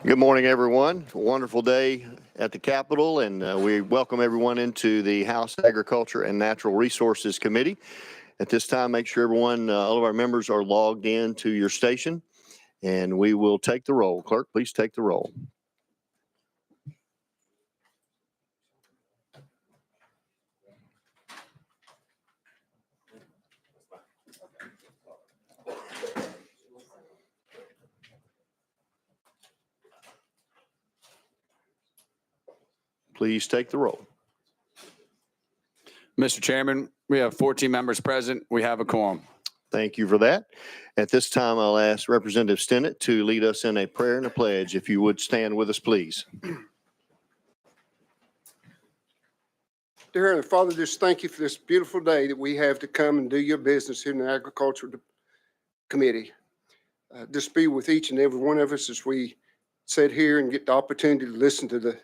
Good morning, everyone. A wonderful day at the Capitol, and we welcome everyone into the House Agriculture and Natural Resources Committee. At this time, make sure everyone, all of our members are logged in to your station, and we will take the roll. Clerk, please take the roll. Please take the roll. Mr. Chairman, we have 14 members present. We have a quorum. Thank you for that. At this time, I'll ask Representative Stinnett to lead us in a prayer and a pledge. If you would stand with us, please. Dear Heavenly Father, just thank you for this beautiful day that we have to come and do your business here in the Agriculture Committee. Just be with each and every one of us as we sit here and get the opportunity to listen to the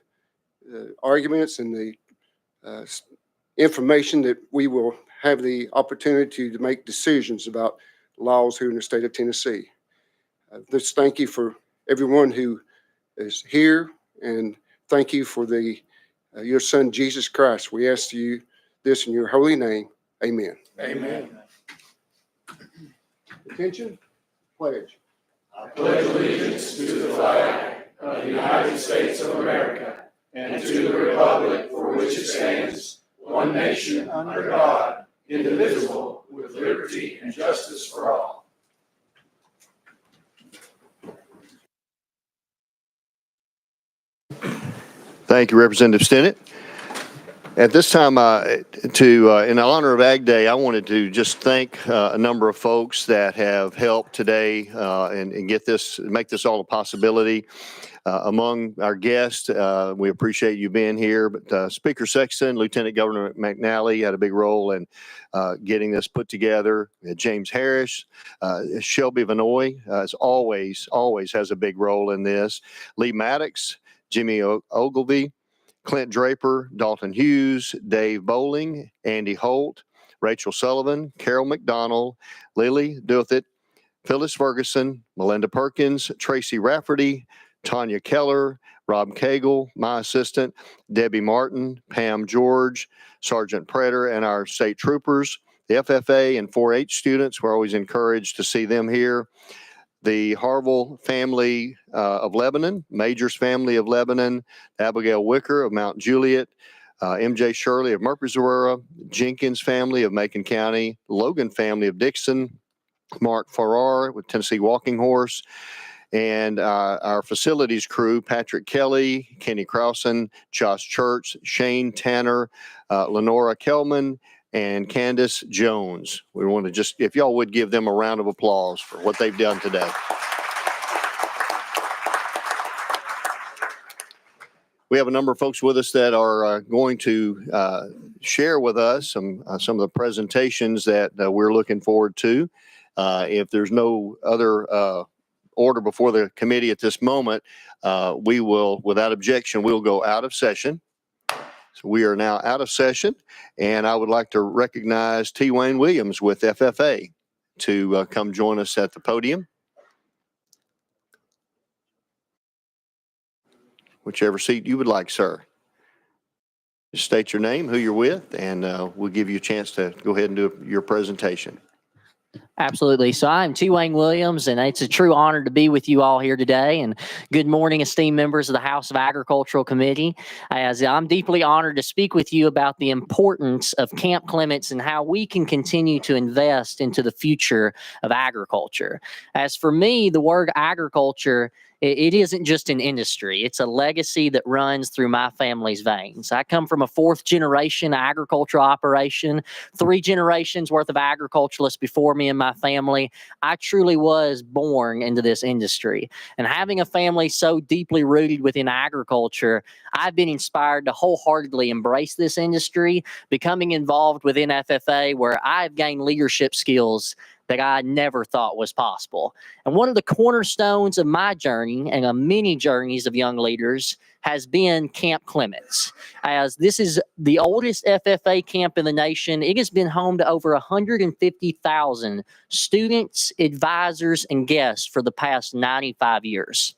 arguments and the information that we will have the opportunity to make decisions about laws here in the state of Tennessee. Just thank you for everyone who is here, and thank you for your son, Jesus Christ. We ask you this in your holy name. Amen. Amen. Attention, pledge. I pledge allegiance to the flag of the United States of America and to the republic for which it stands, one nation under God, indivisible, with liberty and justice for all. Thank you, Representative Stinnett. At this time, in honor of Ag Day, I wanted to just thank a number of folks that have helped today and make this all a possibility. Among our guests, we appreciate you being here, but Speaker Sexton, Lieutenant Governor McNally had a big role in getting this put together. James Harris, Shelby Vanoy, as always has a big role in this. Lee Maddox, Jimmy Ogilvie, Clint Draper, Dalton Hughes, Dave Bowling, Andy Holt, Rachel Sullivan, Carol McDonald, Lily Douthat, Phyllis Ferguson, Melinda Perkins, Tracy Rafferty, Tanya Keller, Rob Cagle, my assistant, Debbie Martin, Pam George, Sergeant Pretter, and our state troopers, the FFA and 4-H students. We're always encouraged to see them here. The Harville family of Lebanon, Majors family of Lebanon, Abigail Wicker of Mount Juliet, MJ Shirley of Murfreesboro, Jenkins family of Macon County, Logan family of Dixon, Mark Farrar with Tennessee Walking Horse, and our facilities crew, Patrick Kelly, Kenny Krausen, Josh Church, Shane Tanner, Lenora Kelman, and Candace Jones. We want to just, if y'all would give them a round of applause for what they've done today. We have a number of folks with us that are going to share with us some of the presentations that we're looking forward to. If there's no other order before the committee at this moment, we will, without objection, we'll go out of session. So we are now out of session, and I would like to recognize T. Wayne Williams with FFA to come join us at the podium. Whichever seat you would like, sir. Just state your name, who you're with, and we'll give you a chance to go ahead and do your presentation. Absolutely. So I'm T. Wayne Williams, and it's a true honor to be with you all here today. And good morning, esteemed members of the House of Agricultural Committee. As I'm deeply honored to speak with you about the importance of Camp Clements and how we can continue to invest into the future of agriculture. As for me, the word agriculture, it isn't just an industry. It's a legacy that runs through my family's veins. I come from a 4th generation agricultural operation, 3 generations worth of agriculturalists before me and my family. I truly was born into this industry. And having a family so deeply rooted within agriculture, I've been inspired to wholeheartedly embrace this industry, becoming involved within FFA, where I've gained leadership skills that I never thought was possible. And one of the cornerstones of my journey and of many journeys of young leaders has been Camp Clements. As this is the oldest FFA camp in the nation, it has been home to over 150,000 students, advisors, and guests for the past 95 years.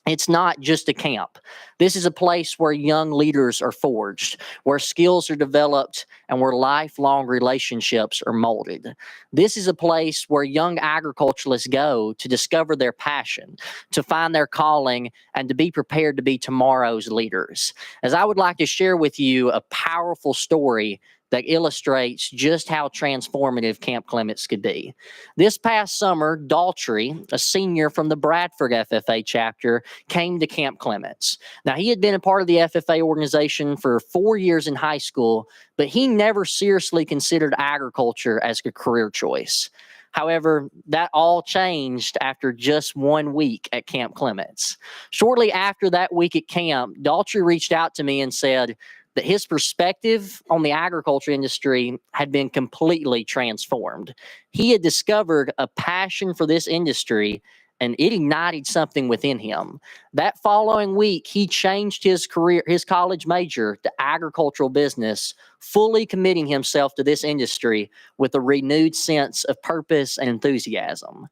It's not just a camp. This is a place where young leaders are forged, where skills are developed, and where lifelong relationships are molded. This is a place where young agriculturalists go to discover their passion, to find their calling, and to be prepared to be tomorrow's leaders. As I would like to share with you a powerful story that illustrates just how transformative Camp Clements could be. This past summer, Daltrey, a senior from the Bradford FFA chapter, came to Camp Clements. Now, he had been a part of the FFA organization for 4 years in high school, but he never seriously considered agriculture as a career choice. However, that all changed after just 1 week at Camp Clements. Shortly after that week at camp, Daltrey reached out to me and said that his perspective on the agriculture industry had been completely transformed. He had discovered a passion for this industry, and it ignited something within him. That following week, he changed his career, his college major to agricultural business, fully committing himself to this industry with a renewed sense of purpose and enthusiasm.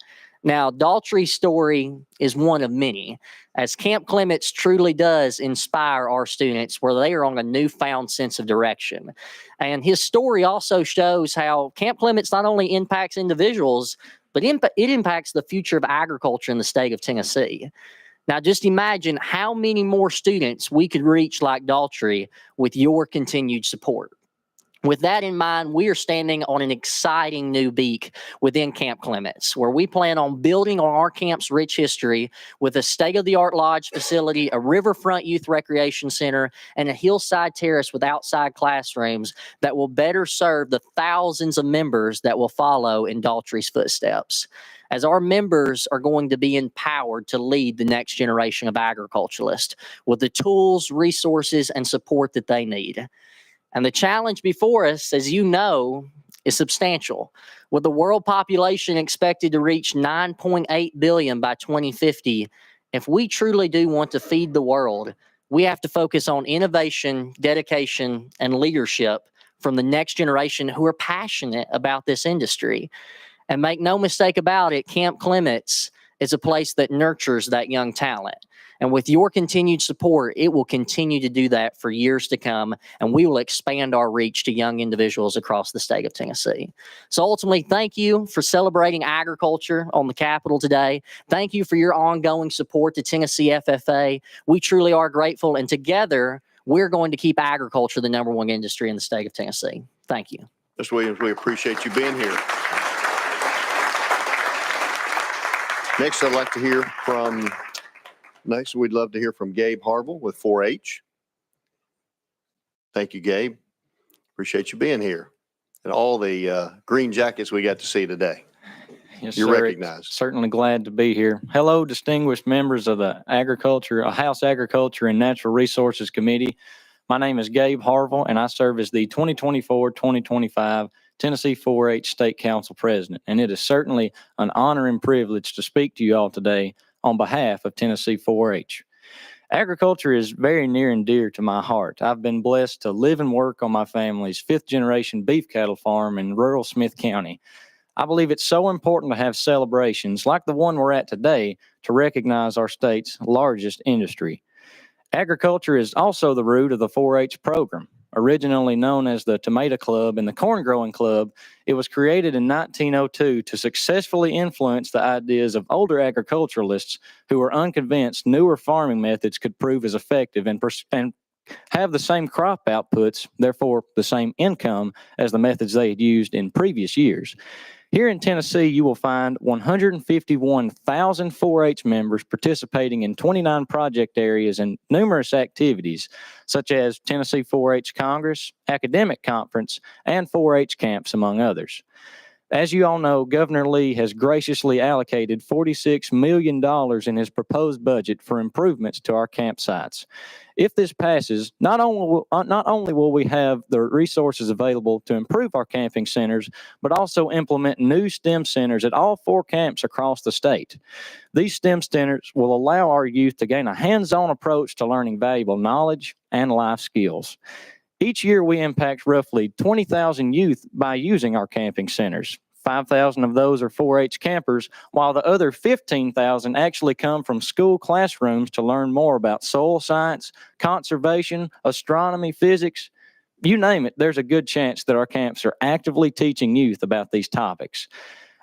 Now, Daltrey's story is one of many, as Camp Clements truly does inspire our students where they are on a newfound sense of direction. And his story also shows how Camp Clements not only impacts individuals, but it impacts the future of agriculture in the state of Tennessee. Now, just imagine how many more students we could reach like Daltrey with your continued support. With that in mind, we are standing on an exciting new beak within Camp Clements, where we plan on building on our camp's rich history with a state-of-the-art lodge facility, a riverfront youth recreation center, and a hillside terrace with outside classrooms that will better serve the thousands of members that will follow in Daltrey's footsteps. As our members are going to be empowered to lead the next generation of agriculturalists with the tools, resources, and support that they need. And the challenge before us, as you know, is substantial. With the world population expected to reach 9.8 billion by 2050, if we truly do want to feed the world, we have to focus on innovation, dedication, and leadership from the next generation who are passionate about this industry. And make no mistake about it, Camp Clements is a place that nurtures that young talent. And with your continued support, it will continue to do that for years to come, and we will expand our reach to young individuals across the state of Tennessee. So ultimately, thank you for celebrating agriculture on the Capitol today. Thank you for your ongoing support to Tennessee FFA. We truly are grateful, and together, we're going to keep agriculture the number one industry in the state of Tennessee. Thank you. Mr. Williams, we appreciate you being here. Next, I'd like to hear from, we'd love to hear from Gabe Harville with 4-H. Thank you, Gabe. Appreciate you being here and all the green jackets we got to see today. Yes, You're sir. recognized. Certainly glad to be here. Hello, distinguished members of the House Agriculture and Natural Resources Committee. My name is Gabe Harville, and I serve as the 2024-2025 Tennessee 4-H State Council President. And it is certainly an honor and privilege to speak to you all today on behalf of Tennessee 4-H. Agriculture is very near and dear to my heart. I've been blessed to live and work on my family's fifth-generation beef cattle farm in rural Smith County. I believe it's so important to have celebrations like the one we're at today to recognize our state's largest industry. Agriculture is also the root of the 4-H program. Originally known as the Tomato Club and the Corn Growing Club, it was created in 1902 to successfully influence the ideas of older agriculturalists who were unconvinced newer farming methods could prove as effective and have the same crop outputs, therefore the same income as the methods they had used in previous years. Here in Tennessee, you will find 151,000 4-H members participating in 29 project areas and numerous activities, such as Tennessee 4-H Congress, Academic Conference, and 4-H camps, among others. As you all know, Governor Lee has graciously allocated $46 million in his proposed budget for improvements to our campsites. If this passes, not only will we have the resources available to improve our camping centers, but also implement new STEM centers at all 4 camps across the state. These STEM centers will allow our youth to gain a hands-on approach to learning valuable knowledge and life skills. Each year, we impact roughly 20,000 youth by using our camping centers. 5,000 of those are 4-H campers, while the other 15,000 actually come from school classrooms to learn more about soil science, conservation, astronomy, physics. You name it, there's a good chance that our camps are actively teaching youth about these topics.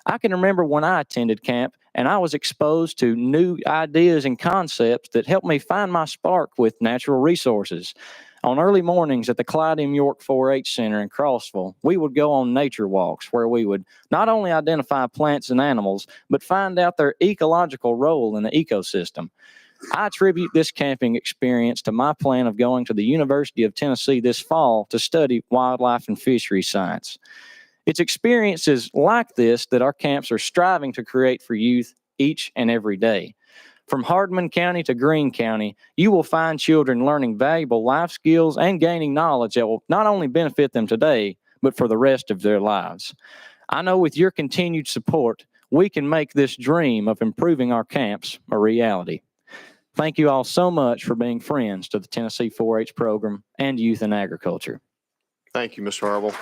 I can remember when I attended camp and I was exposed to new ideas and concepts that helped me find my spark with natural resources. On early mornings at the Clyde M. York 4-H Center in Crossville, we would go on nature walks where we would not only identify plants and animals, but find out their ecological role in the ecosystem. I attribute this camping experience to my plan of going to the University of Tennessee this fall to study wildlife and fisheries science. It's experiences like this that our camps are striving to create for youth each and every day. From Hardman County to Greene County, you will find children learning valuable life skills and gaining knowledge that will not only benefit them today, but for the rest of their lives. I know with your continued support, we can make this dream of improving our camps a reality. Thank you all so much for being friends to the Tennessee 4-H program and youth in agriculture. Thank you, Mr. Harville.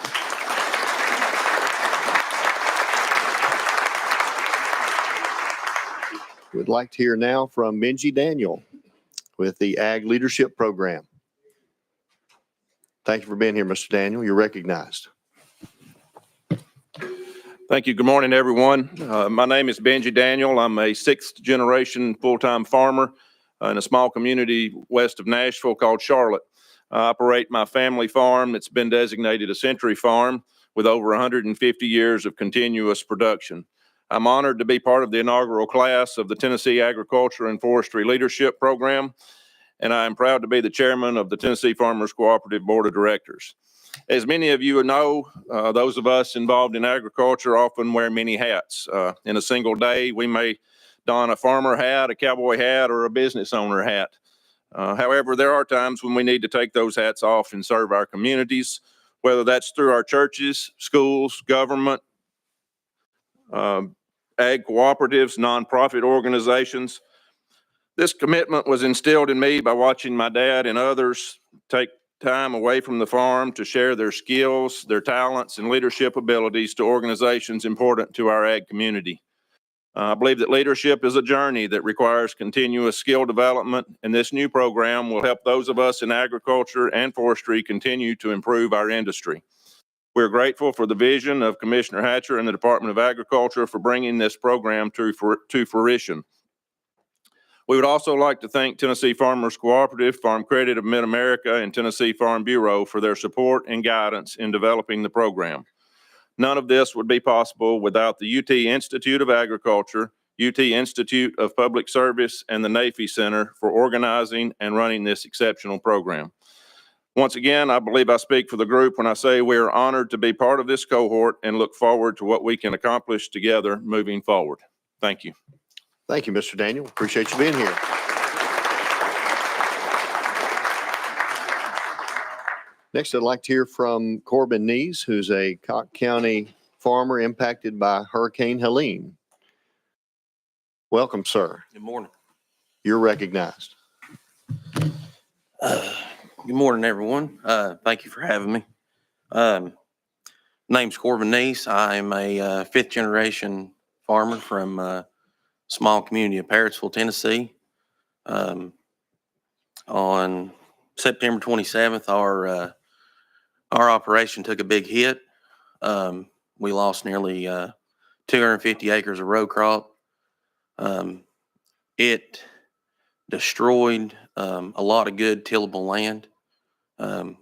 We'd like to hear now from Benji Daniel with the Ag Leadership Program. Thank you for being here, Mr. Daniel. You're recognized. Thank you. Good morning, everyone. My name is Benji Daniel. I'm a 6th generation full-time farmer in a small community west of Nashville called Charlotte. I operate my family farm that's been designated a century farm with over 150 years of continuous production. I'm honored to be part of the inaugural class of the Tennessee Agriculture and Forestry Leadership Program, and I am proud to be the chairman of the Tennessee Farmers Cooperative Board of Directors. As many of you know, those of us involved in agriculture often wear many hats. In a single day, we may don a farmer hat, a cowboy hat, or a business owner hat. However, there are times when we need to take those hats off and serve our communities, whether that's through our churches, schools, government, ag cooperatives, nonprofit organizations. This commitment was instilled in me by watching my dad and others take time away from the farm to share their skills, their talents, and leadership abilities to organizations important to our ag community. I believe that leadership is a journey that requires continuous skill development, and this new program will help those of us in agriculture and forestry continue to improve our industry. We're grateful for the vision of Commissioner Hatcher and the Department of Agriculture for bringing this program to fruition. We would also like to thank Tennessee Farmers Cooperative, Farm Credit of Mid-America, and Tennessee Farm Bureau for their support and guidance in developing the program. None of this would be possible without the UT Institute of Agriculture, UT Institute of Public Service, and the NAFE Center for organizing and running this exceptional program. Once again, I believe I speak for the group when I say we are honored to be part of this cohort and look forward to what we can accomplish together moving forward. Thank you. Thank you, Mr. Daniel. Appreciate you being here. Next, I'd like to hear from Corbin Nees, who's a Cocke County farmer impacted by Hurricane Helene. Welcome, sir. Good morning. You're recognized. Good morning, everyone. Thank you for having me. Name's Corbin Neese. I'm a 5th generation farmer from a small community of Parrotsville, Tennessee. On September 27th, our operation took a big hit. We lost nearly 250 acres of row crop. It destroyed a lot of good tillable land.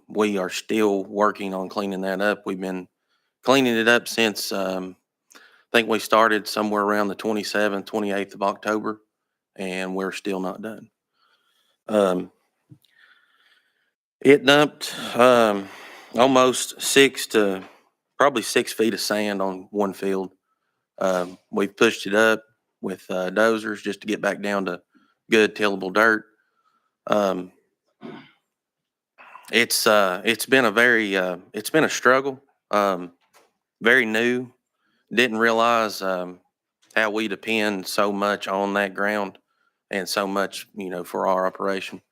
We are still working on cleaning that up. We've been cleaning it up since I think we started somewhere around the 27th, 28th of October, and we're still not done. It dumped almost 6 to probably 6 feet of sand on one field. We've pushed it up with dozers just to get back down to good tillable dirt. It's been it's been a struggle. Very new. Didn't realize how we depend so much on that ground and so much, for our operation.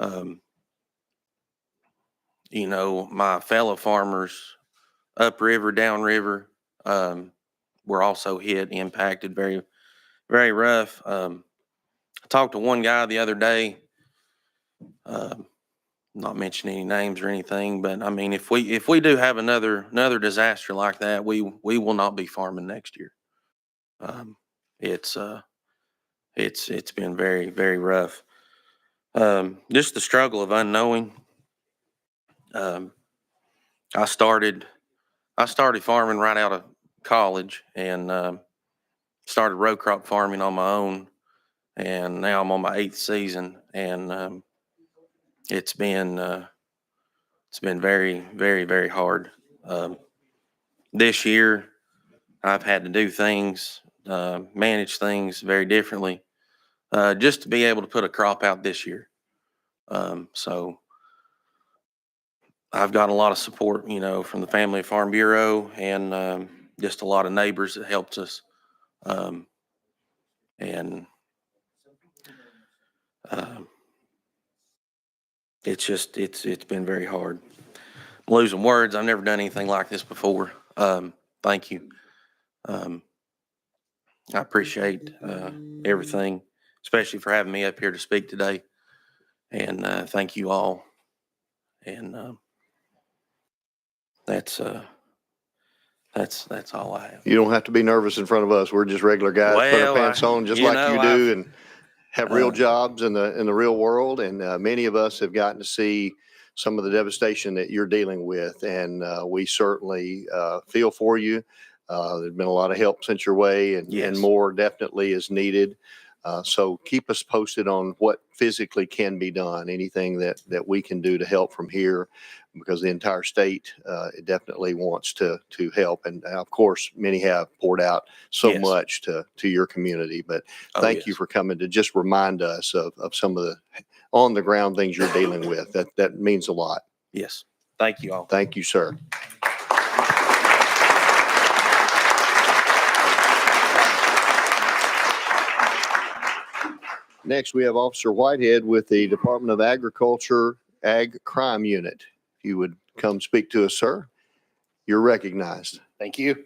My fellow farmers upriver, downriver, were also impacted very, very rough. I talked to one guy the other day, not mentioning any names or anything, but I mean, if we do have another disaster like that, we will not be farming next year. It's been very, very rough. Just the struggle of unknowing. I started farming right out of college and started row crop farming on my own, and now I'm on my 8th season, and it's been very, very, very hard. This year, I've had to do things, manage things very differently, just to be able to put a crop out this year. So I've got a lot of support, from the Family Farm Bureau and just a lot of neighbors that helped us. It's been very hard. I'm losing words. I've never done anything like this before. Thank you. I appreciate everything, especially for having me up here to speak today. And thank you all. And that's all I have. You don't have to be nervous in front of us. We're just regular guys, put our Well, pants on just like you I've- do, and have real jobs in the real world. And many of us have gotten to see some of the devastation that you're dealing with, and we certainly feel for you. There's been a lot of help sent your way, and Yes. more definitely is needed. So keep us posted on what physically can be done, anything that we can do to help from here, because the entire state it definitely wants to help. And of course, many have poured out so Yes. much to your community. But Oh, thank you yes. for coming to just remind us of some of the on the ground things you're dealing with. That means a lot. Yes. Thank you all. Thank you, sir. Next, we have Officer Whitehead with the Department of Agriculture Ag Crime Unit. If you would come speak to us, sir, you're recognized. Thank you.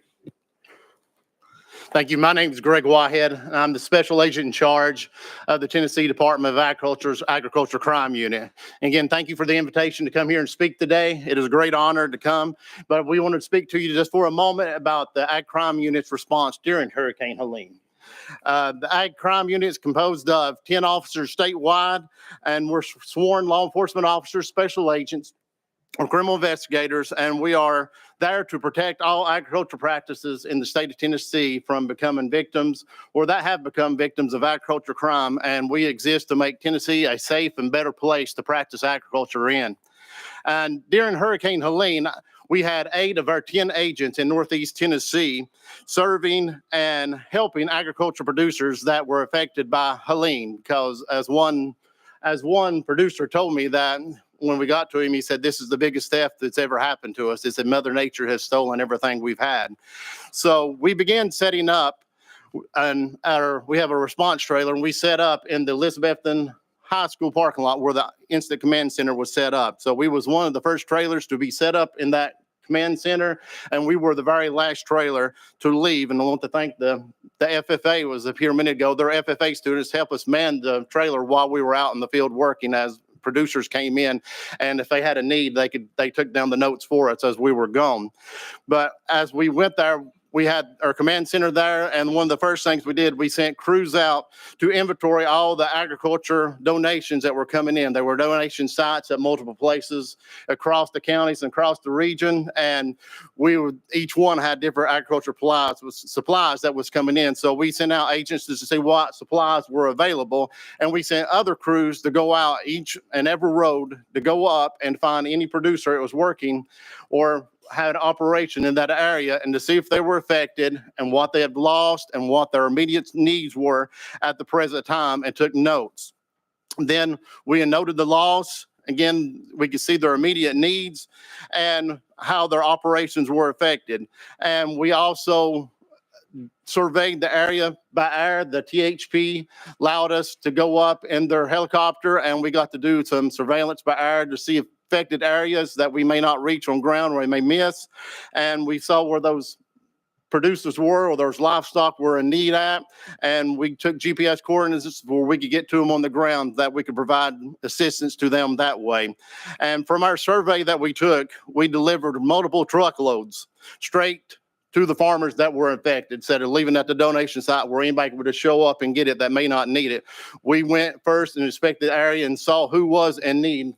Thank you. My name is Greg Whitehead, and I'm the Special Agent in charge of the Tennessee Department of Agriculture's Agriculture Crime Unit. And again, thank you for the invitation to come here and speak today. It is a great honor to come, but we wanted to speak to you just for a moment about the Ag Crime Unit's response during Hurricane Helene. The Ag Crime Unit is composed of 10 officers statewide, and we're sworn law enforcement officers, special agents, or criminal investigators, and we are there to protect all agricultural practices in the state of Tennessee from becoming victims or that have become victims of agriculture crime. And we exist to make Tennessee a safe and better place to practice agriculture in. And during Hurricane Helene, we had 8 of our 10 agents in Northeast Tennessee serving and helping agriculture producers that were affected by Helene. Because as one producer told me that when we got to him, he said, "This is the biggest theft that's ever happened to us. He said, Mother Nature has stolen everything we've had." So we began setting up, and we have a response trailer, and we set up in the Elizabethton High School parking lot where the Incident Command Center was set up. So we was one of the first trailers to be set up in that command center, and we were the very last trailer to leave. And I want to thank the FFA was up here a minute ago. Their FFA students helped us man the trailer while we were out in the field working as producers came in, and if they had a need, they took down the notes for us as we were gone. But as we went there, we had our command center there, and one of the first things we did, we sent crews out to inventory all the agriculture donations that were coming in. There were donation sites at multiple places across the counties and across the region, and each one had different agriculture supplies that was coming in. So we sent out agents to see what supplies were available, and we sent other crews to go out each and every road to go up and find any producer that was working or had operation in that area and to see if they were affected and what they had lost and what their immediate needs were at the present time, and took notes. Then we noted the loss. Again, we could see their immediate needs and how their operations were affected. And we also surveyed the area by air. The THP allowed us to go up in their helicopter, and we got to do some surveillance by air to see affected areas that we may not reach on ground or we may miss. And we saw where those producers were or those livestock were in need at, and we took GPS coordinates where we could get to them on the ground, that we could provide assistance to them that way. And from our survey that we took, we delivered multiple truckloads straight to the farmers that were affected, instead of leaving at the donation site where anybody would just show up and get it that may not need it. We went first and inspected the area and saw who was in need,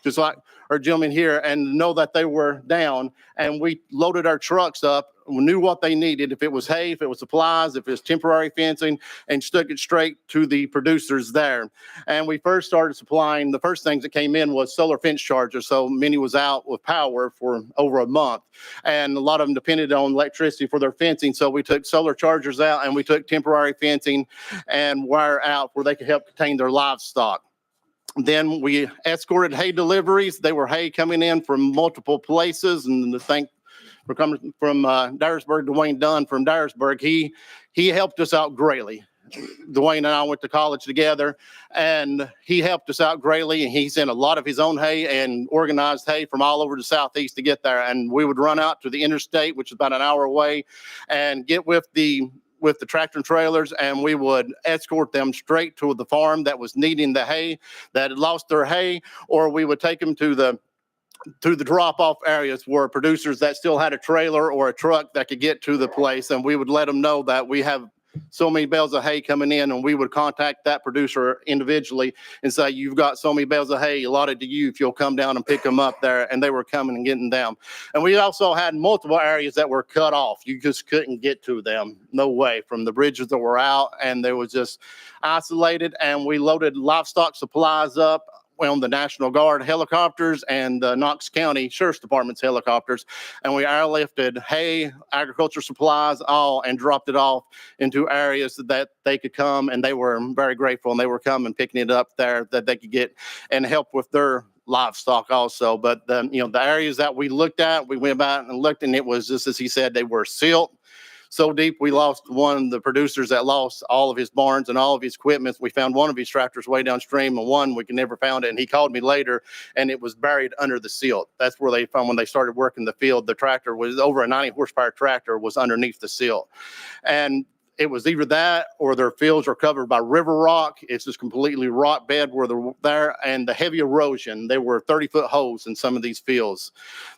just like our gentleman here, and know that they were down. And we loaded our trucks up. We knew what they needed, if it was hay, if it was supplies, if it was temporary fencing, and stuck it straight to the producers there. And we first started supplying, the first things that came in was solar fence chargers. So many was out with power for over a month, and a lot of them depended on electricity for their fencing. So we took solar chargers out, and we took temporary fencing and wire out where they could help contain their livestock. Then we escorted hay deliveries. They were hay coming in from multiple places, and the thank for coming from Dyersburg. Dwayne Dunn from Dyersburg, he helped us out greatly. Dwayne and I went to college together, and he helped us out greatly. And he sent a lot of his own hay and organized hay from all over the Southeast to get there. And we would run out to the interstate, which is about an hour away, and get with the tractor and trailers, and we would escort them straight to the farm that was needing the hay, that had lost their hay, or we would take them to the drop-off areas where producers that still had a trailer or a truck that could get to the place, and we would let them know that we have so many bales of hay coming in, and we would contact that producer individually and say, you've got so many bales of hay allotted to you if you'll come down and pick them up there. And they were coming and getting them. And we also had multiple areas that were cut off. You just couldn't get to them. No way, from the bridges that were out, and they were just isolated. And we loaded livestock supplies up on the National Guard helicopters and the Knox County Sheriff's Department's helicopters. And we airlifted hay, agriculture supplies, all, and dropped it off into areas that they could come. And they were very grateful, and they were coming, picking it up there that they could get and help with their livestock also. But the areas that we looked at, we went about and looked, and it was just as he said, they were silt so deep. We lost one of the producers that lost all of his barns and all of his equipment. We found one of his tractors way downstream, and one we could never found it. And he called me later, and it was buried under the silt. That's where they found, when they started working the field, the tractor was over a 90 horsepower tractor was underneath the silt. And it was either that or their fields are covered by river rock. It's just completely rock bed where they're there, and the heavy erosion. There were 30-foot holes in some of these fields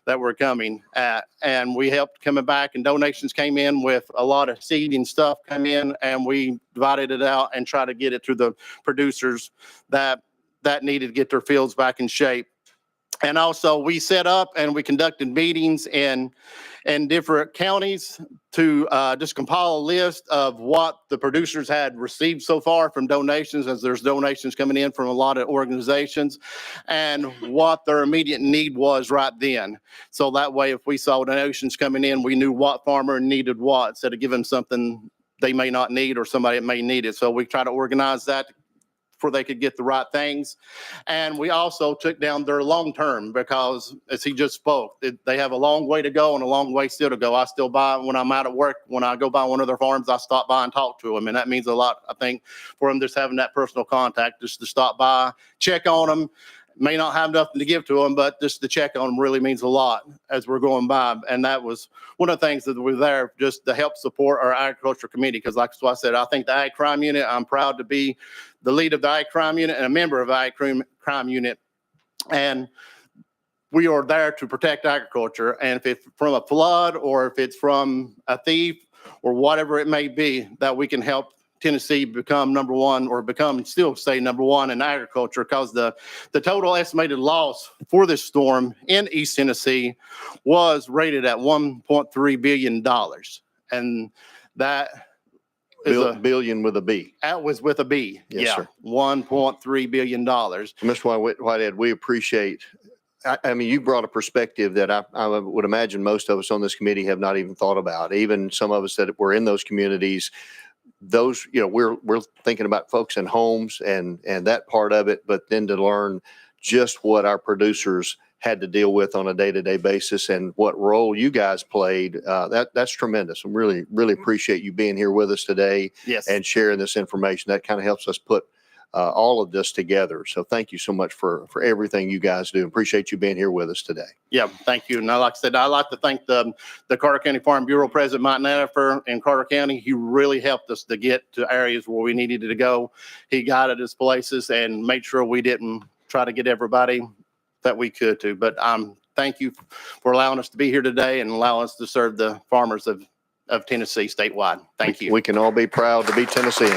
that were coming at, and we helped coming back, and donations came in with a lot of seed and stuff come in, and we divided it out and tried to get it to the producers that needed to get their fields back in shape. And also we set up and we conducted meetings in different counties to just compile a list of what the producers had received so far from donations, as there's donations coming in from a lot of organizations, and what their immediate need was right then. So that way, if we saw donations coming in, we knew what farmer needed what, instead of giving something they may not need or somebody that may need it. So we try to organize that before they could get the right things. And we also took down their long-term, because as he just spoke, they have a long way to go and a long way still to go. I still buy, when I'm out at work, when I go by one of their farms, I stop by and talk to them. And that means a lot, I think, for them, just having that personal contact, just to stop by, check on them. May not have nothing to give to them, but just to check on them really means a lot as we're going by. And that was one of the things that we're there just to help support our agriculture committee. Because like I said, I think the Ag Crime Unit, I'm proud to be the lead of the Ag Crime Unit and a member of the Ag Crime Unit. And we are there to protect agriculture. And if it's from a flood, or if it's from a thief, or whatever it may be, that we can help Tennessee become number one, or still stay number one in agriculture, because the total estimated loss for this storm in East Tennessee was rated at $1.3 billion. And that is billion with a B. That was with a B. Yes, yeah, sir. $1.3 billion. Mr. Whitehead, we appreciate I mean, you brought a perspective that I would imagine most of us on this committee have not even thought about. Even some of us that were in those communities, those, we're thinking about folks in homes and that part of it, but then to learn just what our producers had to deal with on a day-to-day basis and what role you guys played, that's tremendous. I really, really appreciate you being here with us today Yes. and sharing this information. That kind of helps us put all of this together. So thank you so much for everything you guys do. Appreciate you being here with us today. Yeah, thank you. And like I said, I'd like to thank the Carter County Farm Bureau President, Mike Nanifer, in Carter County. He really helped us to get to areas where we needed to go. He guided us places and made sure we didn't try to get everybody that we could to. But thank you for allowing us to be here today and allow us to serve the farmers of Tennessee statewide. Thank you. We can all be proud to be Tennesseans.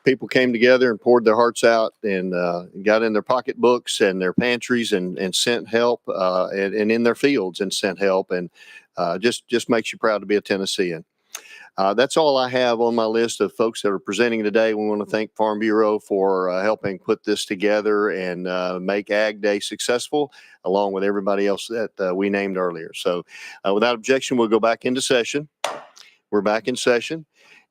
People came together and poured their hearts out and got in their pocketbooks and their pantries and sent help and in their fields and sent help, and just makes you proud to be a Tennessean. That's all I have on my list of folks that are presenting today. We want to thank Farm Bureau for helping put this together and make Ag Day successful, along with everybody else that we named earlier. So without objection, we'll go back into session. We're back in session.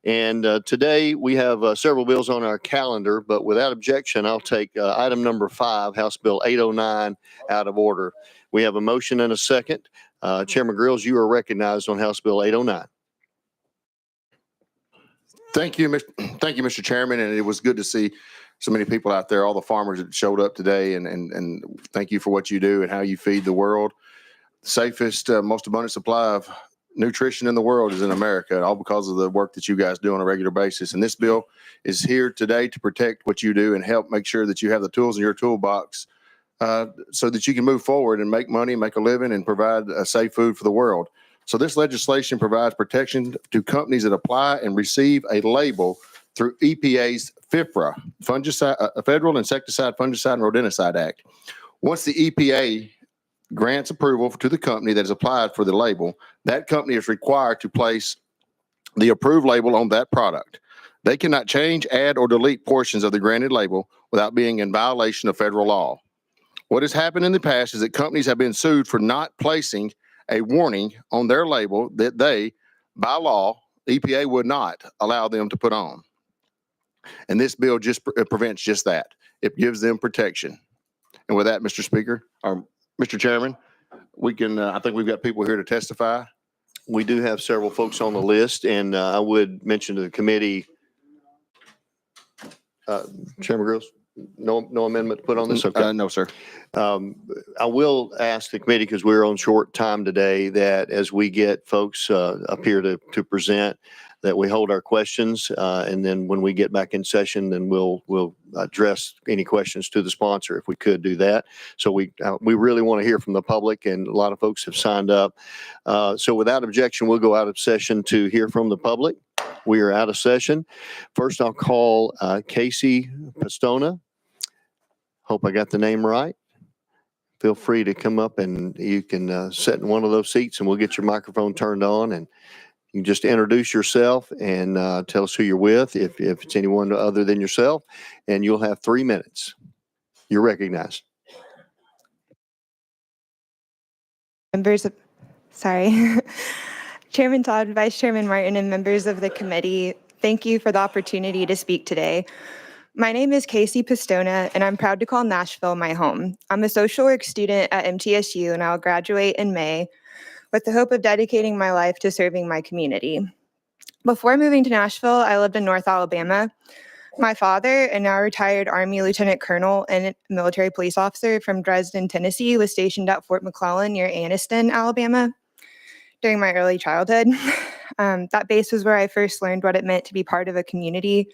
And today we have several bills on our calendar, but without objection, I'll take item number 5, House Bill 809, out of order. We have a motion and a second. Chairman Grills, you are recognized on House Bill 809. Thank you, Mr. Chairman. And it was good to see so many people out there, all the farmers that showed up today. And thank you for what you do and how you feed the world. The safest, most abundant supply of nutrition in the world is in America, all because of the work that you guys do on a regular basis. And this bill is here today to protect what you do and help make sure that you have the tools in your toolbox so that you can move forward and make money, make a living, and provide safe food for the world. So this legislation provides protection to companies that apply and receive a label through EPA's FIFRA, Federal Insecticide, Fungicide, and Rodenticide Act. Once the EPA grants approval to the company that has applied for the label, that company is required to place the approved label on that product. They cannot change, add, or delete portions of the granted label without being in violation of federal law. What has happened in the past is that companies have been sued for not placing a warning on their label that they, by law, EPA would not allow them to put on. And this bill just prevents just that. It gives them protection. And with that, Mr. Speaker, or Mr. Chairman, we can, I think we've got people here to testify. We do have several folks on the list, and I would mention to the committee, Chairman Grills, no amendment to put on this? Okay. No, sir. I will ask the committee, because we're on short time today, that as we get folks up here to present, that we hold our questions, and then when we get back in session, then we'll address any questions to the sponsor if we could do that. So we really want to hear from the public, and a lot of folks have signed up. So without objection, we'll go out of session to hear from the public. We are out of session. First, I'll call Casey Pistona. Hope I got the name right. Feel free to come up and you can sit in one of those seats, and we'll get your microphone turned on, and you can just introduce yourself and tell us who you're with, if it's anyone other than yourself, and you'll have 3 minutes. You're recognized. Chairman Todd, Vice Chairman Martin, and members of the committee, thank you for the opportunity to speak today. My name is Casey Pistona, and I'm proud to call Nashville my home. I'm a social work student at MTSU, and I'll graduate in May with the hope of dedicating my life to serving my community. Before moving to Nashville, I lived in North Alabama. My father, a now retired Army Lieutenant Colonel and military police officer from Dresden, Tennessee, was stationed at Fort McClellan near Anniston, Alabama during my early childhood. That base was where I first learned what it meant to be part of a community.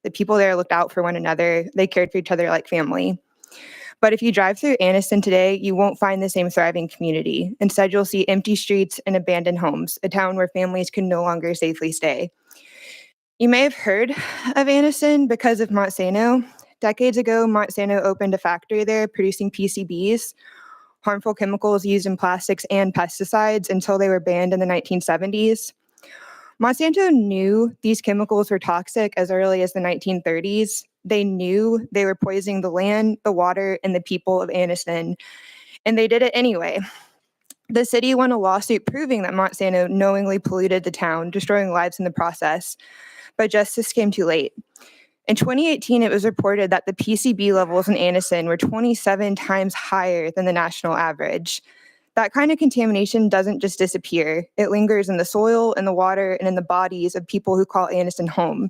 The people there looked out for one another. They cared for each other like family. But if you drive through Anniston today, you won't find the same thriving community. Instead, you'll see empty streets and abandoned homes, a town where families can no longer safely stay. You may have heard of Anniston because of Monsanto. Decades ago, Monsanto opened a factory there producing PCBs, harmful chemicals used in plastics and pesticides, until they were banned in the 1970s. Monsanto knew these chemicals were toxic as early as the 1930s. They knew they were poisoning the land, the water, and the people of Anniston, and they did it anyway. The city won a lawsuit proving that Monsanto knowingly polluted the town, destroying lives in the process, but justice came too late. In 2018, it was reported that the PCB levels in Anniston were 27 times higher than the national average. That kind of contamination doesn't just disappear. It lingers in the soil, in the water, and in the bodies of people who call Anniston home.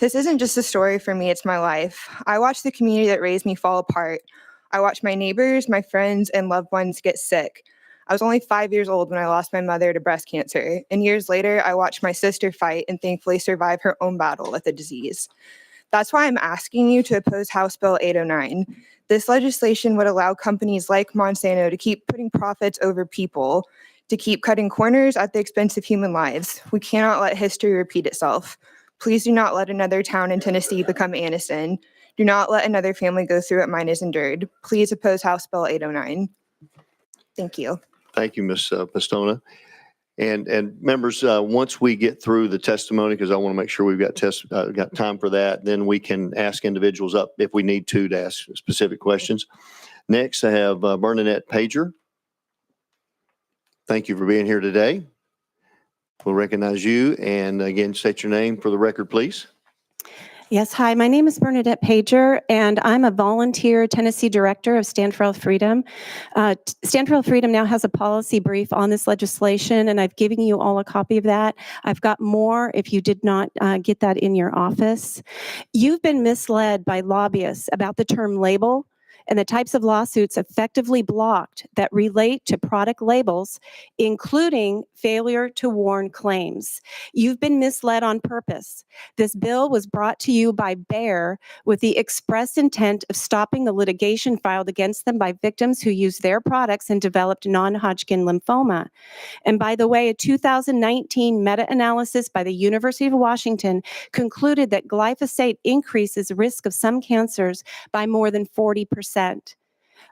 This isn't just a story for me, it's my life. I watched the community that raised me fall apart. I watched my neighbors, my friends, and loved ones get sick. I was only 5 years old when I lost my mother to breast cancer, and years later, I watched my sister fight and thankfully survive her own battle with the disease. That's why I'm asking you to oppose House Bill 809. This legislation would allow companies like Monsanto to keep putting profits over people, to keep cutting corners at the expense of human lives. We cannot let history repeat itself. Please do not let another town in Tennessee become Anniston. Do not let another family go through what mine has endured. Please oppose House Bill 809. Thank you. Thank you, Ms. Pistona. And members, once we get through the testimony, because I want to make sure we've got got time for that, then we can ask individuals up if we need to ask specific questions. Next, I have Bernadette Pager. Thank you for being here today. We'll recognize you, and again, state your name for the record, please. Yes, hi, my name is Bernadette Pager, and I'm a volunteer Tennessee director of Stand for Health Freedom. Stand for Health Freedom now has a policy brief on this legislation, and I've given you all a copy of that. I've got more if you did not get that in your office. You've been misled by lobbyists about the term label and the types of lawsuits effectively blocked that relate to product labels, including failure to warn claims. You've been misled on purpose. This bill was brought to you by Bayer with the express intent of stopping the litigation filed against them by victims who used their products and developed non-Hodgkin lymphoma. And by the way, a 2019 meta-analysis by the University of Washington concluded that glyphosate increases risk of some cancers by more than 40%.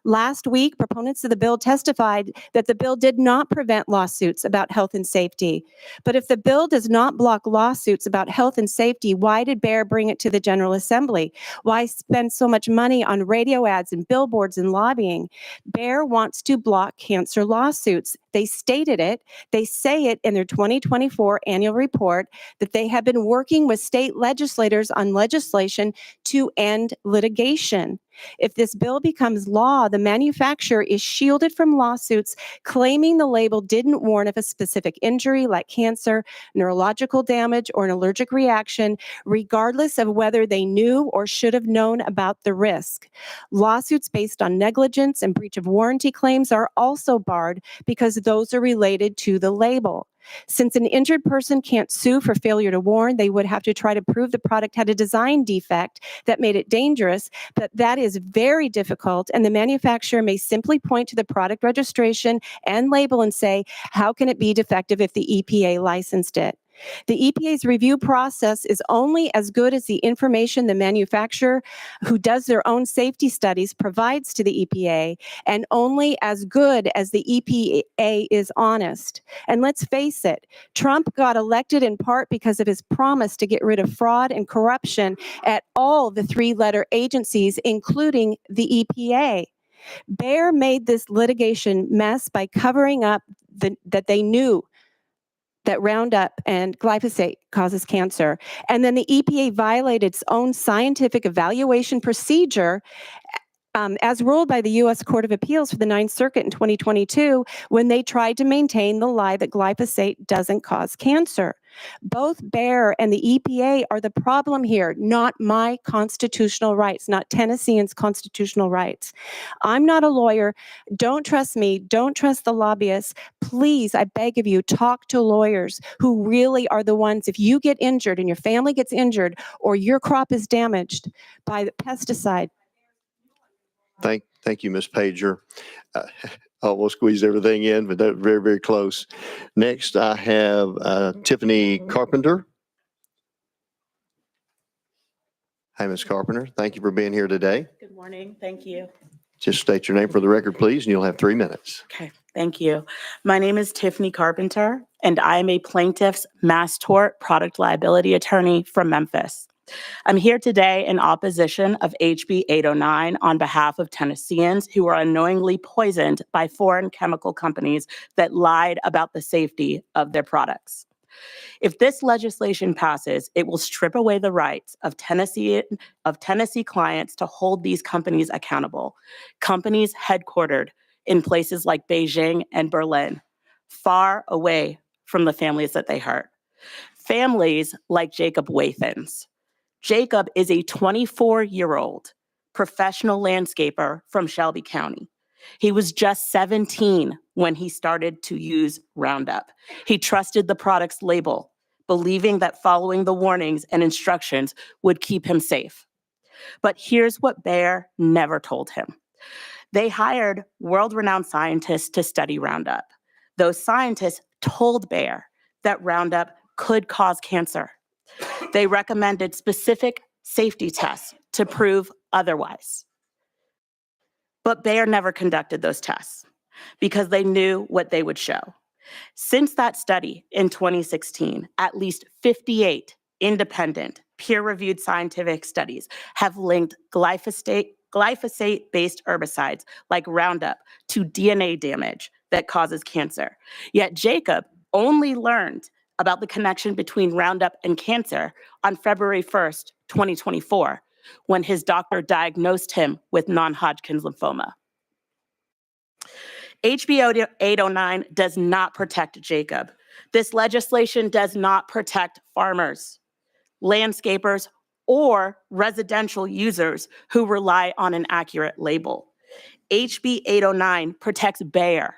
Last week, proponents of the bill testified that the bill did not prevent lawsuits about health and safety. But if the bill does not block lawsuits about health and safety, why did Bayer bring it to the General Assembly? Why spend so much money on radio ads and billboards and lobbying? Bayer wants to block cancer lawsuits. They stated it. They say it in their 2024 annual report that they have been working with state legislators on legislation to end litigation. If this bill becomes law, the manufacturer is shielded from lawsuits claiming the label didn't warn of a specific injury like cancer, neurological damage, or an allergic reaction, regardless of whether they knew or should have known about the risk. Lawsuits based on negligence and breach of warranty claims are also barred because those are related to the label. Since an injured person can't sue for failure to warn, they would have to try to prove the product had a design defect that made it dangerous, but that is very difficult, and the manufacturer may simply point to the product registration and label and say, how can it be defective if the EPA licensed it? The EPA's review process is only as good as the information the manufacturer who does their own safety studies provides to the EPA, and only as good as the EPA is honest. And let's face it, Trump got elected in part because of his promise to get rid of fraud and corruption at all the three-letter agencies, including the EPA. Bayer made this litigation mess by covering up that they knew that Roundup and glyphosate causes cancer. And then the EPA violated its own scientific evaluation procedure as ruled by the U.S. Court of Appeals for the Ninth Circuit in 2022 when they tried to maintain the lie that glyphosate doesn't cause cancer. Both Bayer and the EPA are the problem here, not my constitutional rights, not Tennesseans' constitutional rights. I'm not a lawyer. Don't trust me. Don't trust the lobbyists. Please, I beg of you, talk to lawyers who really are the ones, if you get injured and your family gets injured or your crop is damaged by the pesticide. Thank you, Ms. Pager. Almost squeezed everything in, but that was very, very close. Next, I have Tiffany Carpenter. Hi, Ms. Carpenter. Thank you for being here today. Good morning. Thank you. Just state your name for the record, please, and you'll have 3 minutes. Okay. Thank you. My name is Tiffany Carpenter, and I am a plaintiff's mass tort product liability attorney from Memphis. I'm here today in opposition of HB 809 on behalf of Tennesseans who are unknowingly poisoned by foreign chemical companies that lied about the safety of their products. If this legislation passes, it will strip away the rights of Tennessee clients to hold these companies accountable. Companies headquartered in places like Beijing and Berlin, far away from the families that they hurt. Families like Jacob Wathens. Jacob is a 24-year-old professional landscaper from Shelby County. He was just 17 when he started to use Roundup. He trusted the product's label, believing that following the warnings and instructions would keep him safe. But here's what Bayer never told him. They hired world-renowned scientists to study Roundup. Those scientists told Bayer that Roundup could cause cancer. They recommended specific safety tests to prove otherwise. But Bayer never conducted those tests because they knew what they would show. Since that study in 2016, at least 58 independent, peer-reviewed scientific studies have linked glyphosate-based herbicides like Roundup to DNA damage that causes cancer. Yet Jacob only learned about the connection between Roundup and cancer on February 1st, 2024, when his doctor diagnosed him with non-Hodgkin's lymphoma. HB 809 does not protect Jacob. This legislation does not protect farmers, landscapers, or residential users who rely on an accurate label. HB 809 protects Bayer.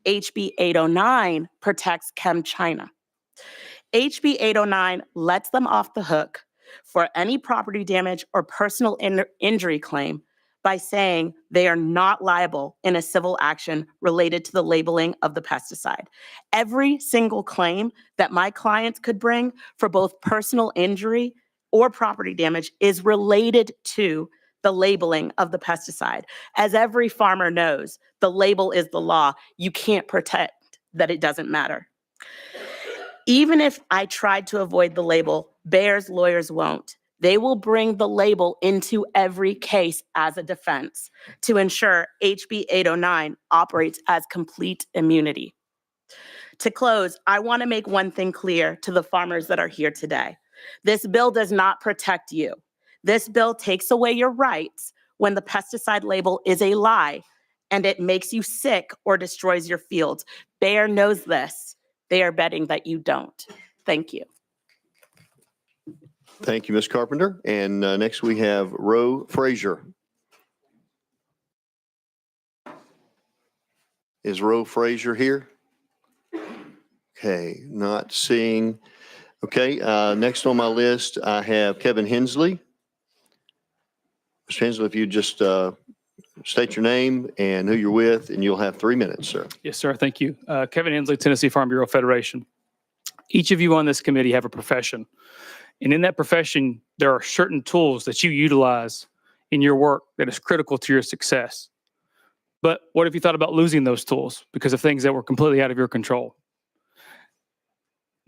HB 809 protects ChemChina. HB 809 lets them off the hook for any property damage or personal injury claim by saying they are not liable in a civil action related to the labeling of the pesticide. Every single claim that my clients could bring for both personal injury or property damage is related to the labeling of the pesticide. As every farmer knows, the label is the law. You can't pretend that it doesn't matter. Even if I tried to avoid the label, Bayer's lawyers won't. They will bring the label into every case as a defense to ensure HB 809 operates as complete immunity. To close, I want to make one thing clear to the farmers that are here today. This bill does not protect you. This bill takes away your rights when the pesticide label is a lie and it makes you sick or destroys your fields. Bayer knows this. They are betting that you don't. Thank you. Thank you, Ms. Carpenter. And next we have Roe Frazier. Is Roe Frazier here? Okay, not seeing. Okay, next on my list, I have Kevin Hensley. Mr. Hensley, if you just state your name and who you're with, and you'll have 3 minutes, sir. Yes, sir. Thank you. Kevin Hensley, Tennessee Farm Bureau Federation. Each of you on this committee have a profession. And in that profession, there are certain tools that you utilize in your work that is critical to your success. But what if you thought about losing those tools because of things that were completely out of your control?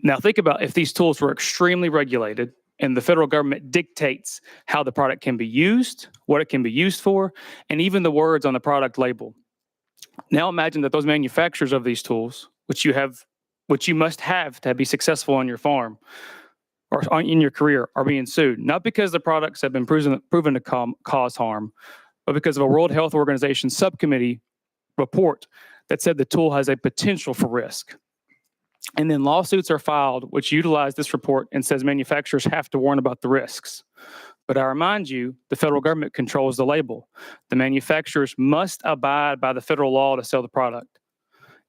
Now think about if these tools were extremely regulated and the federal government dictates how the product can be used, what it can be used for, and even the words on the product label. Now imagine that those manufacturers of these tools, which you must have to be successful on your farm or in your career, are being sued, not because the products have been proven to cause harm, but because of a World Health Organization subcommittee report that said the tool has a potential for risk. And then lawsuits are filed which utilize this report and says manufacturers have to warn about the risks. But I remind you, the federal government controls the label. The manufacturers must abide by the federal law to sell the product.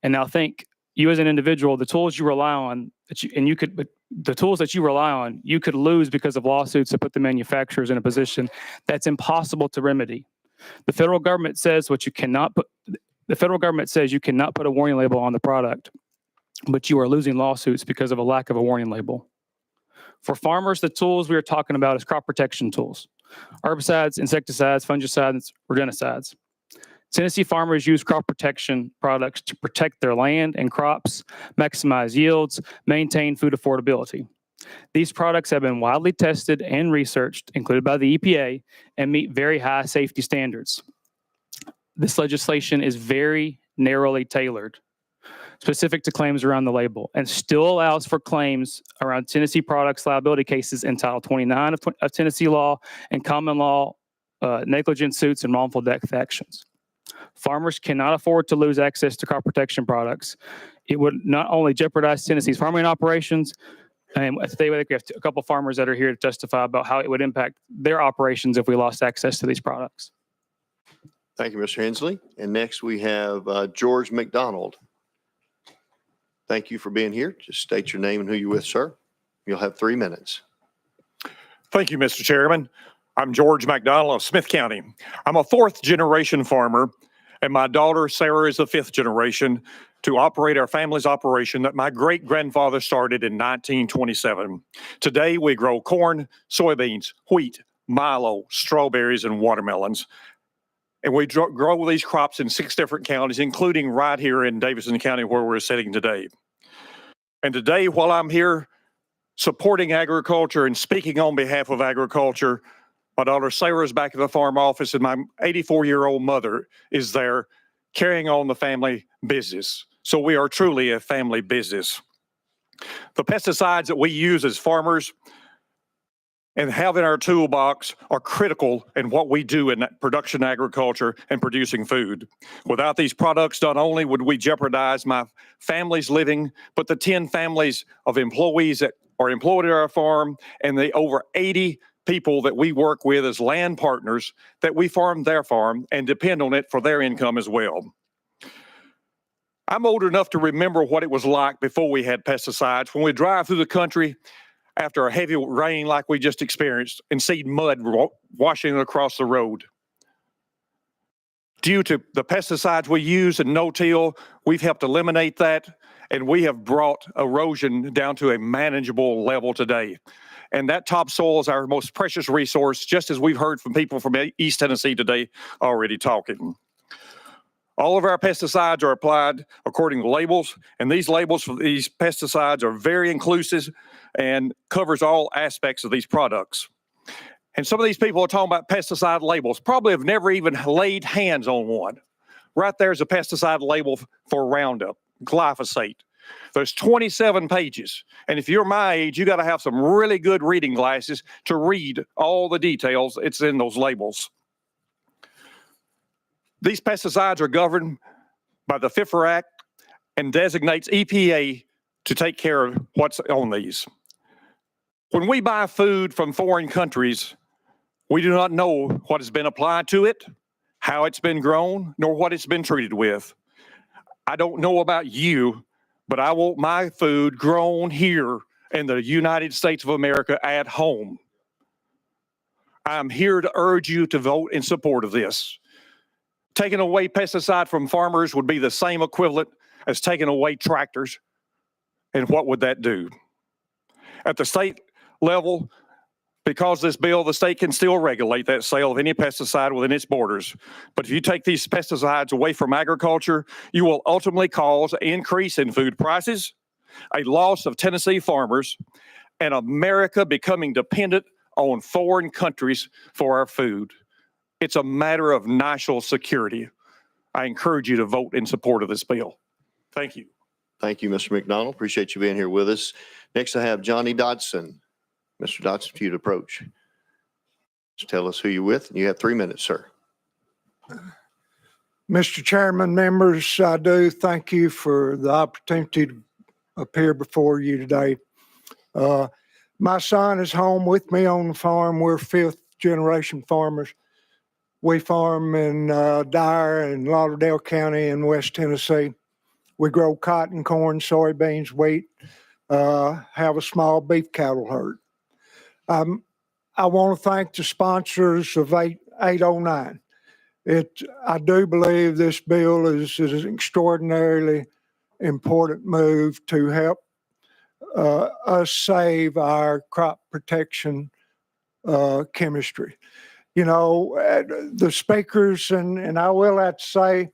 And now think, you as an individual, the tools you rely on, the tools that you rely on, you could lose because of lawsuits that put the manufacturers in a position that's impossible to remedy. The federal government says you cannot put a warning label on the product, but you are losing lawsuits because of a lack of a warning label. For farmers, the tools we are talking about is crop protection tools, herbicides, insecticides, fungicides, rodenticides. Tennessee farmers use crop protection products to protect their land and crops, maximize yields, maintain food affordability. These products have been widely tested and researched, included by the EPA, and meet very high safety standards. This legislation is very narrowly tailored, specific to claims around the label, and still allows for claims around Tennessee products liability cases in Title 29 of Tennessee law and common law negligence suits and wrongful death actions. Farmers cannot afford to lose access to crop protection products. It would not only jeopardize Tennessee's farming operations, and today we have a couple of farmers that are here to testify about how it would impact their operations if we lost access to these products. Thank you, Mr. Hensley. And next we have George McDonald. Thank you for being here. Just state your name and who you're with, sir. You'll have 3 minutes. Thank you, Mr. Chairman. I'm George McDonald of Smith County. I'm a 4th generation farmer, and my daughter Sarah is the 5th generation to operate our family's operation that my great-grandfather started in 1927. Today, we grow corn, soybeans, wheat, milo, strawberries, and watermelons. And we grow these crops in 6 different counties, including right here in Davidson County where we're sitting today. And today, while I'm here supporting agriculture and speaking on behalf of agriculture, my daughter Sarah is back at the farm office, and my 84-year-old mother is there carrying on the family business. So we are truly a family business. The pesticides that we use as farmers and have in our toolbox are critical in what we do in production agriculture and producing food. Without these products, not only would we jeopardize my family's living, but the 10 families of employees that are employed at our farm and the over 80 people that we work with as land partners that we farm their farm and depend on it for their income as well. I'm old enough to remember what it was like before we had pesticides. When we drive through the country after a heavy rain like we just experienced and see mud washing across the road. Due to the pesticides we use and no-till, we've helped eliminate that, and we have brought erosion down to a manageable level today. And that topsoil is our most precious resource, just as we've heard from people from East Tennessee today already talking. All of our pesticides are applied according to labels, and these labels for these pesticides are very inclusive and covers all aspects of these products. And some of these people are talking about pesticide labels, probably have never even laid hands on one. Right there's a pesticide label for Roundup, glyphosate. There's 27 pages. And if you're my age, you got to have some really good reading glasses to read all the details it's in those labels. These pesticides are governed by the FIFRA Act and designates EPA to take care of what's on these. When we buy food from foreign countries, we do not know what has been applied to it, how it's been grown, nor what it's been treated with. I don't know about you, but I want my food grown here in the United States of America at home. I'm here to urge you to vote in support of this. Taking away pesticide from farmers would be the same equivalent as taking away tractors. And what would that do? At the state level, because this bill, the state can still regulate that sale of any pesticide within its borders. But if you take these pesticides away from agriculture, you will ultimately cause an increase in food prices, a loss of Tennessee farmers, and America becoming dependent on foreign countries for our food. It's a matter of national security. I encourage you to vote in support of this bill. Thank you. Thank you, Mr. McDonald. Appreciate you being here with us. Next, I have Johnny Dodson. Mr. Dodson, if you'd approach. Just tell us who you're with, and you have 3 minutes, sir. Mr. Chairman, members, I do thank you for the opportunity to appear before you today. My son is home with me on the farm. We're 5th generation farmers. We farm in Dyer and Lauderdale County in West Tennessee. We grow cotton, corn, soybeans, wheat, have a small beef cattle herd. I want to thank the sponsors of 809. I do believe this bill is an extraordinarily important move to help us save our crop protection chemistry. You know, the speakers, and I will have to say,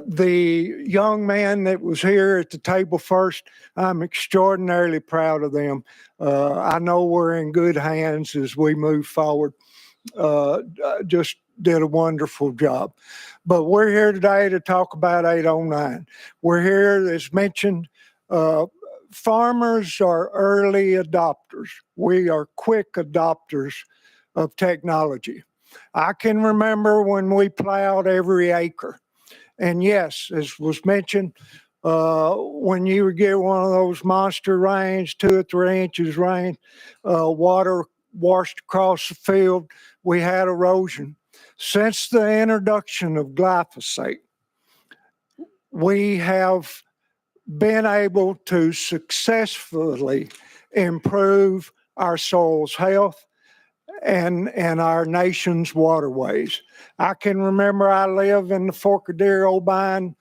the young man that was here at the table first, I'm extraordinarily proud of them. I know we're in good hands as we move forward. Just did a wonderful job. But we're here today to talk about 809. We're here, as mentioned, farmers are early adopters. We are quick adopters of technology. I can remember when we plowed every acre. And yes, as was mentioned, when you would get one of those monster rains, 2 or 3 inches rain, water washed across the field, we had erosion. Since the introduction of glyphosate, we have been able to successfully improve our soil's health and our nation's waterways. I can remember I live in the Forkadero-Obion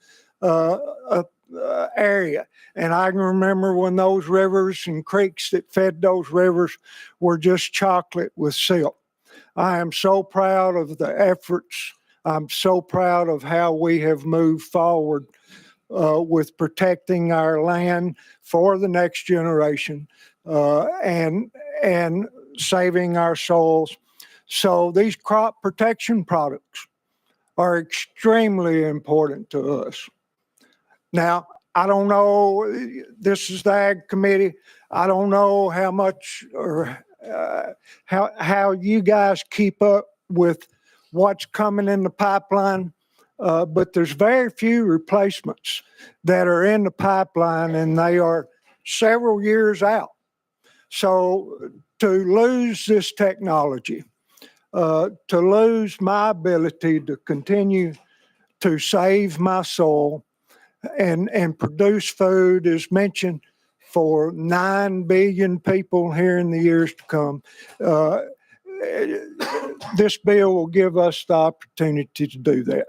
area, and I can remember when those rivers and creeks that fed those rivers were just chocolate with silt. I am so proud of the efforts. I'm so proud of how we have moved forward with protecting our land for the next generation and saving our soils. So these crop protection products are extremely important to us. Now, I don't know, this is the Ag Committee. I don't know how much or how you guys keep up with what's coming in the pipeline, but there's very few replacements that are in the pipeline, and they are several years out. So to lose this technology, to lose my ability to continue to save my soil and produce food, as mentioned, for 9 billion people here in the years to come. This bill will give us the opportunity to do that.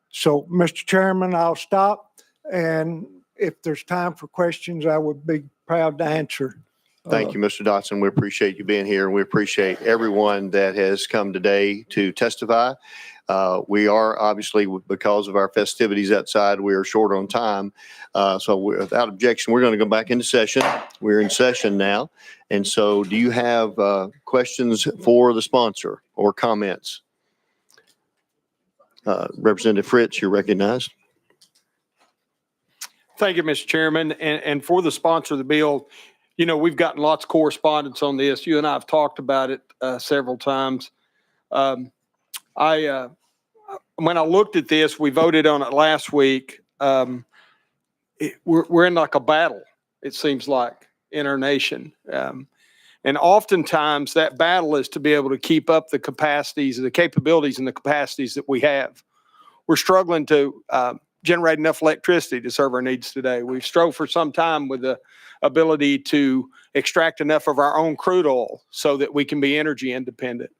So, Mr. Chairman, I'll stop. And if there's time for questions, I would be proud to answer. Thank you, Mr. Dotson. We appreciate you being here, and we appreciate everyone that has come today to testify. We are obviously, because of our festivities outside, we are short on time. So without objection, we're going to go back into session. We're in session now. And so do you have questions for the sponsor or comments? Representative Fritz, you're recognized. Thank you, Mr. Chairman. And for the sponsor of the bill, you know, we've gotten lots of correspondence on this. You and I have talked about it several times. When I looked at this, we voted on it last week. We're in like a battle, it seems like, in our nation. And oftentimes that battle is to be able to keep up the capacities, the capabilities and the capacities that we have. We're struggling to generate enough electricity to serve our needs today. We've struggled for some time with the ability to extract enough of our own crude oil so that we can be energy independent.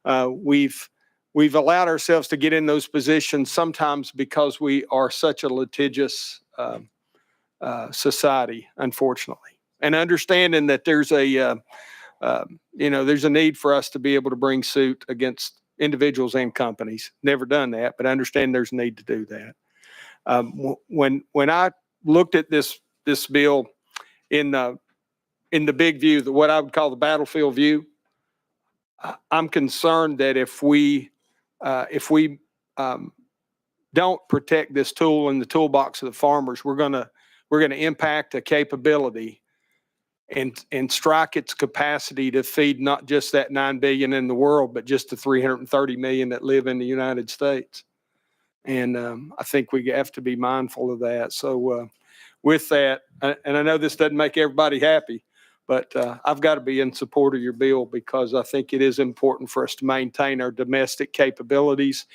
We've allowed ourselves to get in those positions sometimes because we are such a litigious society, unfortunately. And understanding that there's a need for us to be able to bring suit against individuals and companies. Never done that, but I understand there's a need to do that. When I looked at this bill in the big view, what I would call the battlefield view, I'm concerned that if we don't protect this tool in the toolbox of the farmers, we're gonna impact a capability and strike its capacity to feed not just that 9 billion in the world, but just the 330 million that live in the United States. And I think we have to be mindful of that. So with that, and I know this doesn't make everybody happy, but I've got to be in support of your bill because I think it is important for us to maintain our domestic capabilities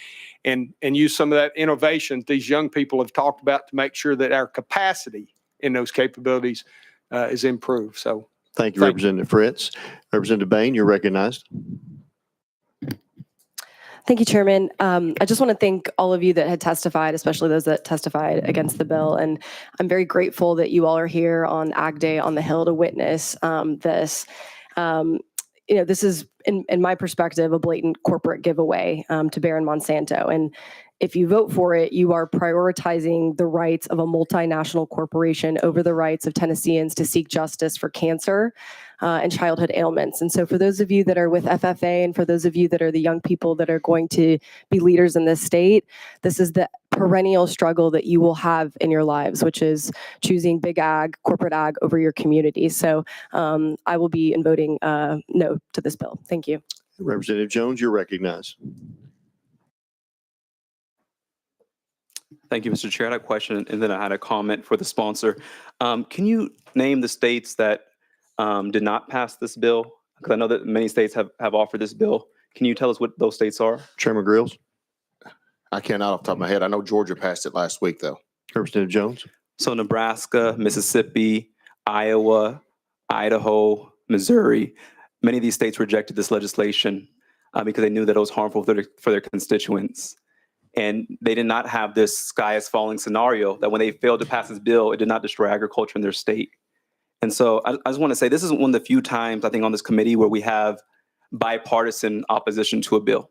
and use some of that innovation these young people have talked about to make sure that our capacity in those capabilities is improved. So Thank you, Representative Fritz. Representative Bain, you're recognized. Thank you, Chairman. I just want to thank all of you that had testified, especially those that testified against the bill. And I'm very grateful that you all are here on Ag Day on the Hill to witness this. This is in my perspective, a blatant corporate giveaway to Bayer and Monsanto. And if you vote for it, you are prioritizing the rights of a multinational corporation over the rights of Tennesseans to seek justice for cancer and childhood ailments. And so for those of you that are with FFA and for those of you that are the young people that are going to be leaders in this state, this is the perennial struggle that you will have in your lives, which is choosing big ag, corporate ag over your community. So I will be in voting no to this bill. Thank you. Representative Jones, you're recognized. Thank you, Mr. Chair. I had a question and then I had a comment for the sponsor. Can you name the states that did not pass this bill? Because I know that many states have offered this bill. Can you tell us what those states are? Chairman Grills. I cannot off the top of my head. I know Georgia passed it last week, though. Representative Jones. So Nebraska, Mississippi, Iowa, Idaho, Missouri, many of these states rejected this legislation because they knew that it was harmful for their constituents. And they did not have this sky is falling scenario that when they failed to pass this bill, it did not destroy agriculture in their state. And so I just want to say this is one of the few times I think on this committee where we have bipartisan opposition to a bill.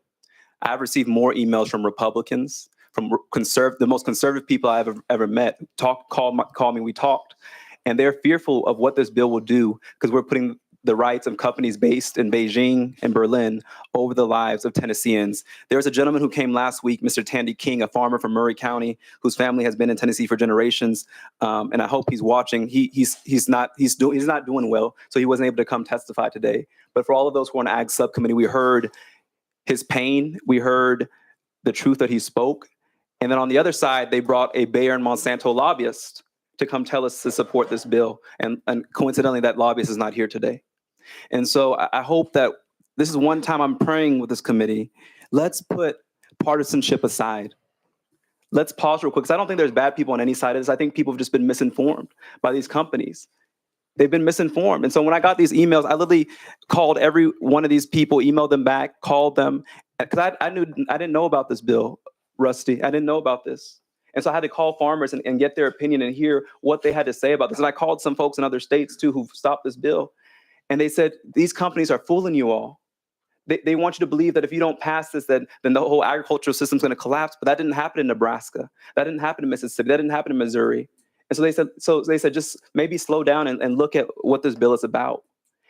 I've received more emails from Republicans, from the most conservative people I've ever met, call me, we talked, and they're fearful of what this bill will do because we're putting the rights of companies based in Beijing and Berlin over the lives of Tennesseans. There's a gentleman who came last week, Mr. Tandy King, a farmer from Murray County, whose family has been in Tennessee for generations. And I hope he's watching. He's not doing well, so he wasn't able to come testify today. But for all of those who are on the Ag Subcommittee, we heard his pain. We heard the truth that he spoke. And then on the other side, they brought a Bayer and Monsanto lobbyist to come tell us to support this bill. And coincidentally, that lobbyist is not here today. And so I hope that this is one time I'm praying with this committee. Let's put partisanship aside. Let's pause real quick, because I don't think there's bad people on any side of this. I think people have just been misinformed by these companies. They've been misinformed. And so when I got these emails, I literally called every one of these people, emailed them back, called them, because I didn't know about this bill, Rusty. I didn't know about this. And so I had to call farmers and get their opinion and hear what they had to say about this. And I called some folks in other states too who've stopped this bill. And they said, these companies are fooling you all. They want you to believe that if you don't pass this, then the whole agricultural system is going to collapse. But that didn't happen in Nebraska. That didn't happen in Mississippi. That didn't happen in Missouri. And so they said, just maybe slow down and look at what this bill is about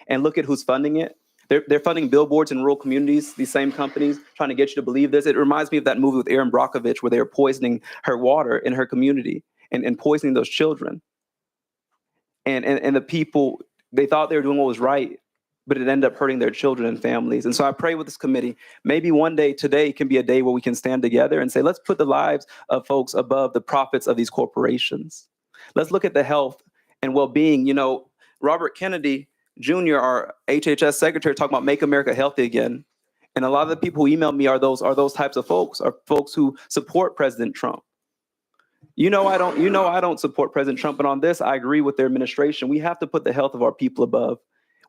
and look at who's funding it. They're funding billboards in rural communities, these same companies, trying to get you to believe this. It reminds me of that movie with Erin Brockovich where they were poisoning her water in her community and poisoning those children. And the people, they thought they were doing what was right, but it ended up hurting their children and families. And so I pray with this committee, maybe one day, today can be a day where we can stand together and say, let's put the lives of folks above the profits of these corporations. Let's look at the health and well-being. You know, Robert Kennedy Jr., our HHS secretary, talking about make America healthy again. And a lot of the people who email me are those types of folks, are folks who support President Trump. I don't support President Trump, but on this, I agree with their administration. We have to put the health of our people above.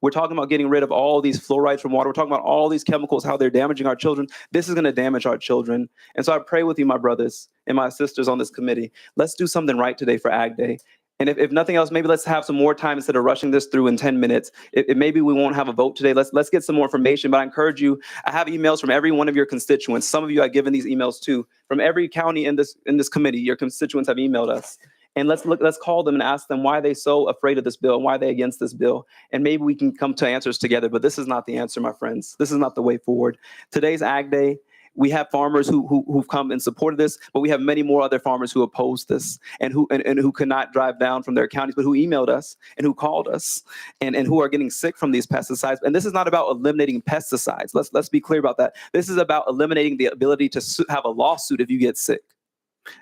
We're talking about getting rid of all these fluorides from water. We're talking about all these chemicals, how they're damaging our children. This is going to damage our children. And so I pray with you, my brothers and my sisters on this committee. Let's do something right today for Ag Day. And if nothing else, maybe let's have some more time instead of rushing this through in 10 minutes. Maybe we won't have a vote today. Let's get some more information. But I encourage you, I have emails from every one of your constituents. Some of you I've given these emails to. From every county in this committee, your constituents have emailed us. And let's call them and ask them why they're so afraid of this bill and why they're against this bill. And maybe we can come to answers together. But this is not the answer, my friends. This is not the way forward. Today's Ag Day. We have farmers who've come and supported this, but we have many more other farmers who oppose this and who could not drive down from their counties, but who emailed us and who called us and who are getting sick from these pesticides. And this is not about eliminating pesticides. Let's be clear about that. This is about eliminating the ability to have a lawsuit if you get sick.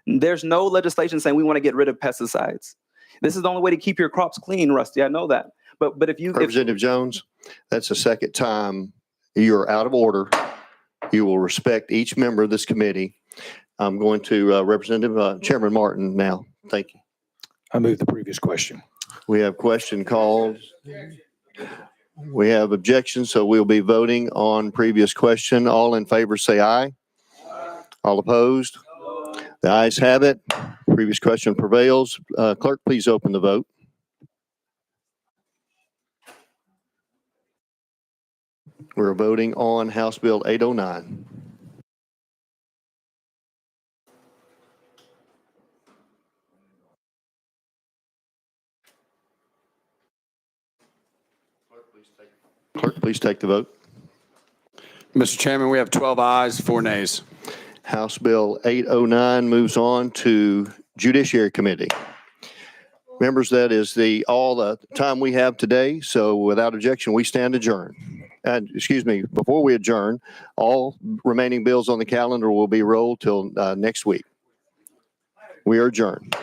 There's no legislation saying we want to get rid of pesticides. This is the only way to keep your crops clean, Rusty. I know that. But if you Representative Jones, that's the second time you're out of order. You will respect each member of this committee. I'm going to Representative Chairman Martin now. Thank you. I move the previous question. We have question called. We have objections, so we'll be voting on previous question. All in favor say aye. All opposed? The ayes have it. Previous question prevails. Clerk, please open the vote. We're voting on House Bill 809. Clerk, please take the vote. Mr. Chairman, we have 12 ayes, 4 nays. House Bill 809 moves on to Judiciary Committee. Members, that is all the time we have today. So without objection, we stand adjourned. And excuse me, before we adjourn, all remaining bills on the calendar will be rolled till next week. We are adjourned.